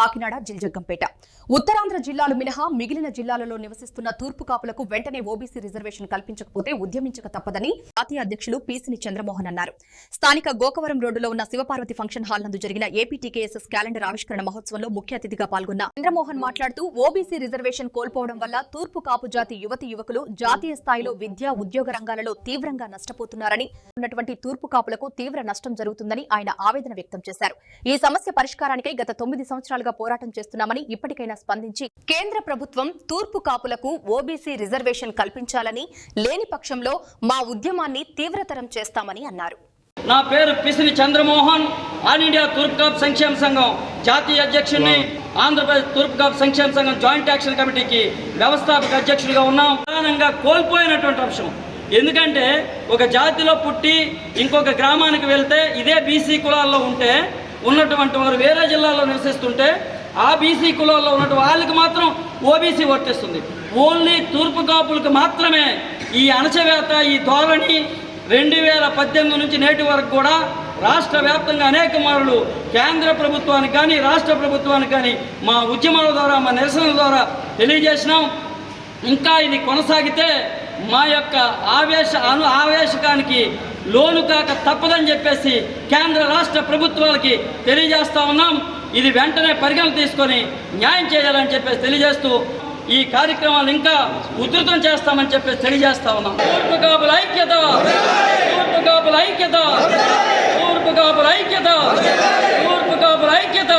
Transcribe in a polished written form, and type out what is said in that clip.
కాకినాడ, జిల్జగ్గంపేట. ఉత్తరాంధ్ర జిల్లాలు మినహా మిగిలిన జిల్లాలలో నివసిస్తున్న తూర్పు కాపులకు వెంటనే ఓబీసీ రిజర్వేషన్ కల్పించకపోతే ఉద్యమించక తప్పదని జాతీయ అధ్యక్షులు పీసిని చంద్రమోహన్ అన్నారు. స్థానిక గోకవరం రోడ్డులో ఉన్న శివపార్వతి ఫంక్షన్ హాల్ నందు జరిగిన ఏపీటీకేఎస్ఎస్ క్యాలెండర్ ఆవిష్కరణ మహోత్సవంలో ముఖ్య అతిథిగా పాల్గొన్న చంద్రమోహన్ మాట్లాడుతూ ఓబీసీ రిజర్వేషన్ కోల్పోవడం వల్ల తూర్పు కాపు జాతి యువతి యువకులు జాతీయ స్థాయిలో విద్యా ఉద్యోగ రంగాలలో తీవ్రంగా నష్టపోతున్నారని, ఉన్నటువంటి తూర్పు కాపులకు తీవ్ర నష్టం జరుగుతుందని ఆయన ఆవేదన వ్యక్తం చేశారు. ఈ సమస్య పరిష్కారానికై గత 9 సంవత్సరాలుగా పోరాటం చేస్తున్నామని, ఇప్పటికైనా స్పందించి కేంద్ర ప్రభుత్వం తూర్పు కాపులకు ఓబీసీ రిజర్వేషన్ కల్పించాలని, లేని పక్షంలో మా ఉద్యమాన్ని తీవ్రతరం చేస్తామని అన్నారు. నా పేరు పిసిని చంద్రమోహన్, ఆల్ ఇండియా తూర్పు కాపు సంక్షేమ సంఘం జాతీయ అధ్యక్షుడిని, ఆంధ్రప్రదేశ్ తూర్పు కాపు సంక్షేమ సంఘం జాయింట్ యాక్షన్ కమిటీకి వ్యవస్థాపక అధ్యక్షుడిగా ఉన్నాం. ప్రధానంగా కోల్పోయినటువంటి అంశం. ఎందుకంటే ఒక జాతిలో పుట్టి ఇంకొక గ్రామానికి వెళ్తే ఇదే బీసీ కులాల్లో ఉంటే ఉన్నటువంటి వారు వేరే జిల్లాలో నివసిస్తుంటే ఆ బీసీ కులాల్లో ఉన్నటువంటి వాళ్ళకి మాత్రం ఓబీసీ వర్తిస్తుంది. ఓన్లీ తూర్పు కాపులకు మాత్రమే ఈ అణచివేత, ఈ ధోరణి 2018 నుంచి నేటి వరకు కూడా రాష్ట్ర వ్యాప్తంగా అనేక మార్లు కేంద్ర ప్రభుత్వానికి కానీ రాష్ట్ర ప్రభుత్వానికి కానీ మా ఉద్యమాల ద్వారా, మా నిరసనల ద్వారా తెలియజేసినాం. ఇంకా ఇది కొనసాగితే మా యొక్క ఆవేశకానికి లోను కాక తప్పదని చెప్పేసి కేంద్ర రాష్ట్ర ప్రభుత్వాలకి తెలియజేస్తా ఉన్నాం. ఇది వెంటనే పరిగణన తీసుకొని న్యాయం చేయాలని చెప్పేసి తెలియజేస్తూ ఈ కార్యక్రమాలు ఇంకా ఉధృతం చేస్తామని చెప్పేసి తెలియజేస్తా ఉన్నాం. తూర్పు కాపుల ఐక్యత, తూర్పు కాపుల ఐక్యత, తూర్పు కాపుల ఐక్యత, తూర్పు కాపుల ఐక్యత.